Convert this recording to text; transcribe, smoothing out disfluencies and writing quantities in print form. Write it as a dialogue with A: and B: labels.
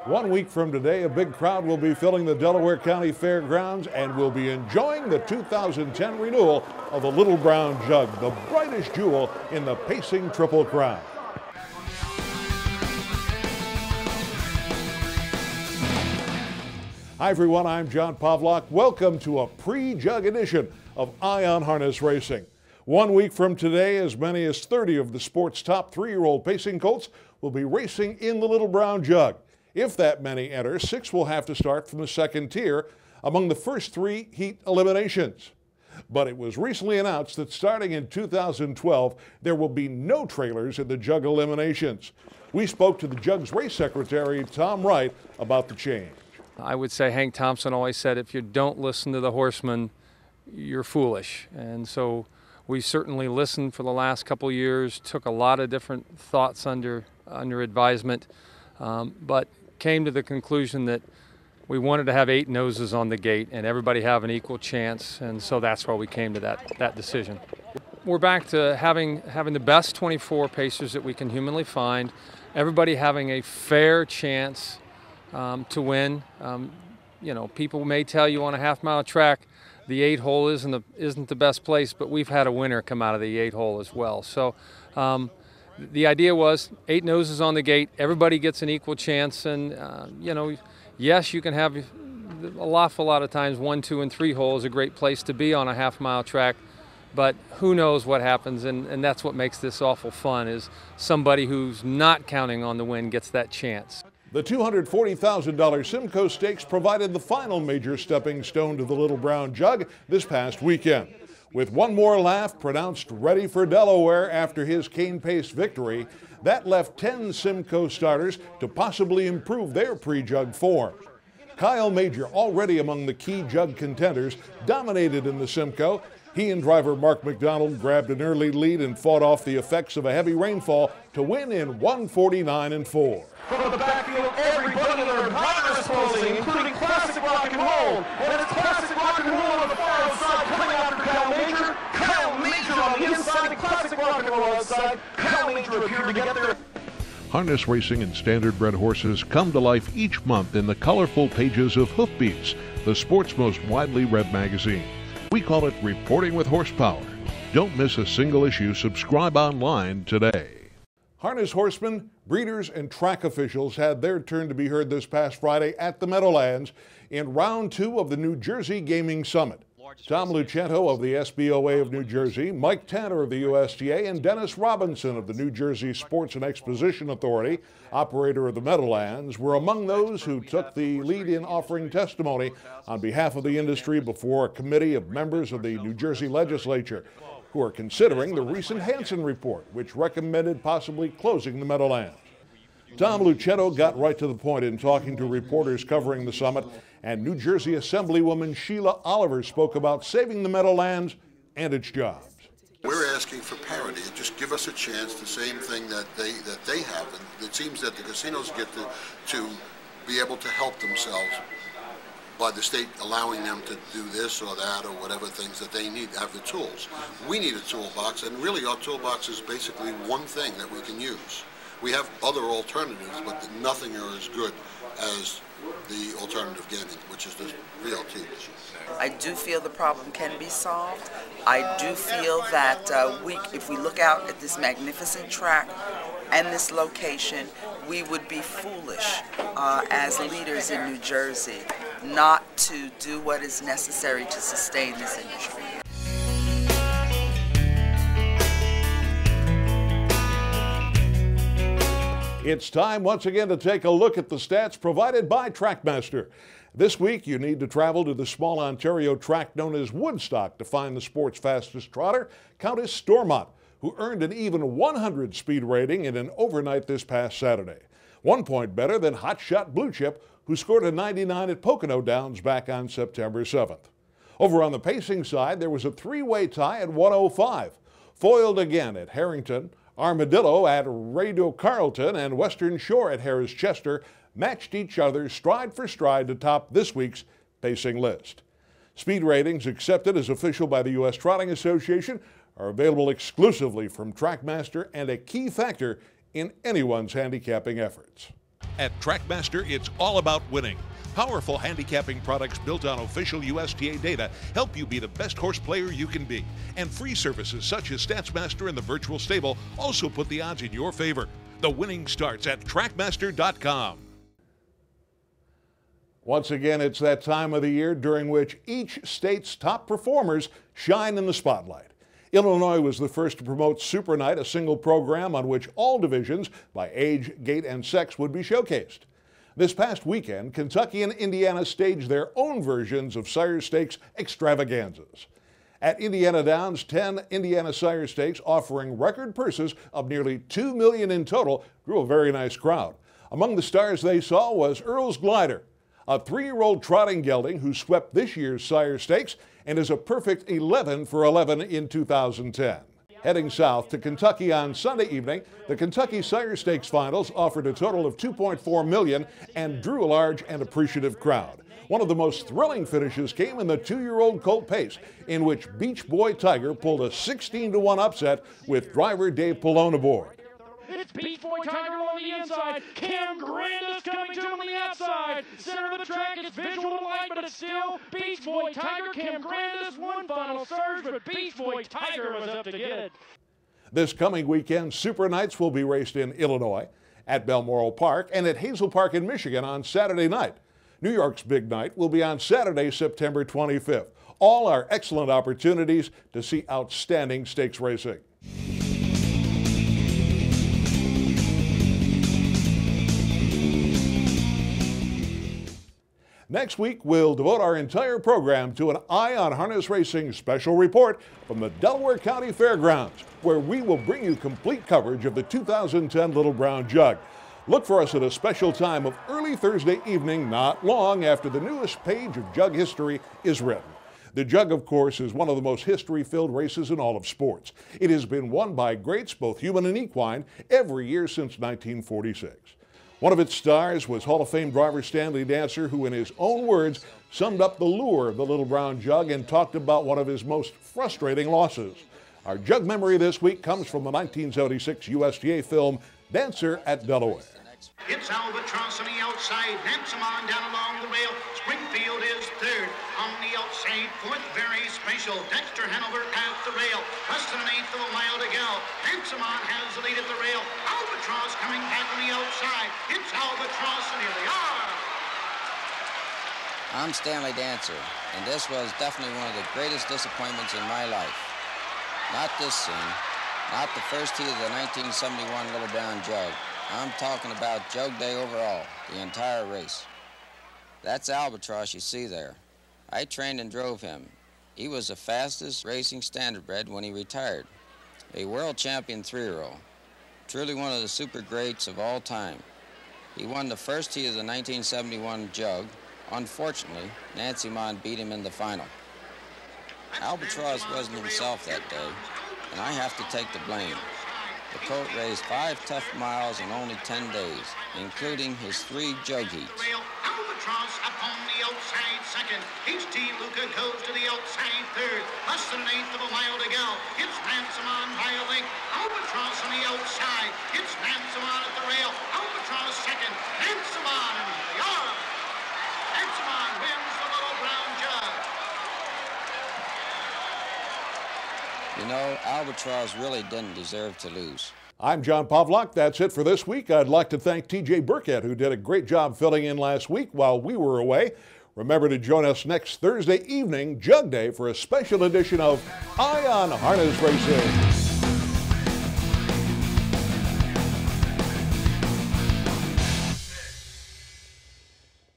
A: 1 week from today, a big crowd will be filling the Delaware County Fairgrounds and will be enjoying the 2010 renewal of the Little Brown Jug, the brightest jewel in the pacing Triple Crown. Hi everyone, I'm John Pavlak. Welcome to a pre-jug edition of Ion Harness Racing. 1 week from today, as many as 30 of the sport's top 3-year-old pacing colts will be racing in the Little Brown Jug. If that many enter, 6 will have to start from the second tier among the first 3 heat eliminations. But it was recently announced that starting in 2012, there will be no trailers in the Jug eliminations. We spoke to the Jug's race secretary, Tom Wright, about the change.
B: I would say Hank Thompson always said, if you don't listen to the horsemen, you're foolish. And so we certainly listened for the last couple years, took a lot of different thoughts under advisement, but came to the conclusion that we wanted to have 8 noses on the gate and everybody have an equal chance, and so that's why we came to that decision. We're back to having the best 24 pacers that we can humanly find, everybody having a fair chance to win. You know, people may tell you on a half-mile track the 8-hole isn't the best place, but we've had a winner come out of the 8-hole as well. So the idea was 8 noses on the gate, everybody gets an equal chance, and you know, yes, you can have an awful lot of times 1, 2, and 3 hole is a great place to be on a half-mile track, but who knows what happens, and that's what makes this awful fun, is somebody who's not counting on the win gets that chance.
A: The $240,000 Simcoe Stakes provided the final major stepping stone to the Little Brown Jug this past weekend. With one more laugh pronounced ready for Delaware after his cane-paced victory, that left 10 Simcoe starters to possibly improve their pre-jug form. Kyle Major, already among the key jug contenders, dominated in the Simcoe. He and driver Mark McDonald grabbed an early lead and fought off the effects of a heavy rainfall to win in 1:49.4.
C: From the backfield, everybody in their riders posing, including classic rock and roll. And it's classic rock and roll on the far outside, coming after Kyle Major. Kyle Major on the inside, classic rock and roll outside. Kyle Major appeared to get there.
A: Harness racing and standard-bred horses come to life each month in the colorful pages of Hoofbeats, the sport's most widely read magazine. We call it Reporting with Horsepower. Don't miss a single issue. Subscribe online today. Harness horsemen, breeders, and track officials had their turn to be heard this past Friday at the Meadowlands in round 2 of the New Jersey Gaming Summit. Tom Lucento of the SBOA of New Jersey, Mike Tanner of the USTA, and Dennis Robinson of the New Jersey Sports and Exposition Authority, operator of the Meadowlands, were among those who took the lead in offering testimony on behalf of the industry before a committee of members of the New Jersey legislature who are considering the recent Hansen report, which recommended possibly closing the Meadowlands. Tom Lucento got right to the point in talking to reporters covering the summit, and New Jersey Assemblywoman Sheila Oliver spoke about saving the Meadowlands and its jobs.
D: We're asking for parity. Just give us a chance, the same thing that they have. And it seems that the casinos get to be able to help themselves by the state allowing them to do this or that or whatever things that they need, have the tools. We need a toolbox, and really our toolbox is basically one thing that we can use. We have other alternatives, but nothing are as good as the alternative gaming, which is the VLT.
E: I do feel the problem can be solved. I do feel that if we look out at this magnificent track and this location, we would be foolish as leaders in New Jersey not to do what is necessary to sustain this industry.
A: It's time once again to take a look at the stats provided by TrackMaster. This week you need to travel to the small Ontario track known as Woodstock to find the sport's fastest trotter, Countess Stormont, who earned an even 100 speed rating in an overnight this past Saturday. 1 point better than hotshot Blue Chip, who scored a 99 at Pocono Downs back on September 7th. Over on the pacing side, there was a 3-way tie at 105. Foiled again at Harrington, Armadillo at Radio Carlton, and Western Shore at Harris Chester matched each other stride for stride to top this week's pacing list. Speed ratings accepted as official by the U.S. Trotting Association are available exclusively from TrackMaster and a key factor in anyone's handicapping efforts. At Trackmaster, it's all about winning. Powerful handicapping products built on official USTA data help you be the best horse player you can be. And free services such as StatsMaster and the Virtual Stable also put the odds in your favor. The winning starts at Trackmaster.com. Once again, it's that time of the year during which each state's top performers shine in the spotlight. Illinois was the first to promote Super Night, a single program on which all divisions by age, gait, and sex would be showcased. This past weekend, Kentucky and Indiana staged their own versions of Sire Stakes extravaganzas. At Indiana Downs, 10 Indiana Sire Stakes offering record purses of nearly $2 million in total drew a very nice crowd. Among the stars they saw was Earl's Glider, a 3-year-old trotting gelding who swept this year's Sire Stakes and is a perfect 11 for 11 in 2010. Heading south to Kentucky on Sunday evening, the Kentucky Sire Stakes Finals offered a total of $2.4 million and drew a large and appreciative crowd. One of the most thrilling finishes came in the 2-year-old Colt Pace, in which Beach Boy Tiger pulled a 16-1 upset with driver Dave Pallone aboard.
C: It's Beach Boy Tiger on the inside. Cam Grandis coming to him on the outside. Center of the track, it's visual to light, but it's still Beach Boy Tiger. Cam Grandis, one final surge, but Beach Boy Tiger was up to get it.
A: This coming weekend, Super Nights will be raced in Illinois, at Balmoral Park, and at Hazel Park in Michigan on Saturday night. New York's big night will be on Saturday, September 25th. All are excellent opportunities to see outstanding stakes racing. Next week, we'll devote our entire program to an Eye on Harness Racing special report from the Delaware County Fairgrounds, where we will bring you complete coverage of the 2010 Little Brown Jug. Look for us at a special time of early Thursday evening, not long after the newest page of Jug history is written. The Jug, of course, is one of the most history-filled races in all of sports. It has been won by greats, both human and equine, every year since 1946. One of its stars was Hall of Fame driver Stanley Dancer, who in his own words summed up the lure of the Little Brown Jug and talked about one of his most frustrating losses. Our Jug memory this week comes from the 1976 USTA film Dancer at Delaware.
F: It's Albatross on the outside, Nansemon down along the rail. Springfield is third. On the outside, fourth, very special. Dexter Hanover at the rail. Less than an eighth of a mile to go. Nansemon has the lead at the rail. Albatross coming back on the outside. It's Albatross, and here they are.
G: I'm Stanley Dancer, and this was definitely one of the greatest disappointments in my life. Not this scene, not the first tee of the 1971 Little Brown Jug. I'm talking about Jug Day overall, the entire race. That's Albatross you see there. I trained and drove him. He was the fastest racing standardbred when he retired. A world champion 3-year-old. Truly one of the super greats of all time. He won the first tee of the 1971 Jug. Unfortunately, Nansemon beat him in the final. Albatross wasn't himself that day, and I have to take the blame. The colt raced 5 tough miles in only 10 days, including his 3 jug heats.
F: Albatross up on the outside second. H.T. Luca goes to the outside third. Less than an eighth of a mile to go. It's Nansemon by a length. Albatross on the outside. It's Nansemon at the rail. Albatross second. Nansemon, and here they are. Nansemon wins the Little Brown Jug.
G: You know, Albatross really didn't deserve to lose.
A: I'm John Pavlak. That's it for this week. I'd like to thank TJ Burkett, who did a great job filling in last week while we were away. Remember to join us next Thursday evening, Jug Day, for a special edition of Eye on Harness Racing.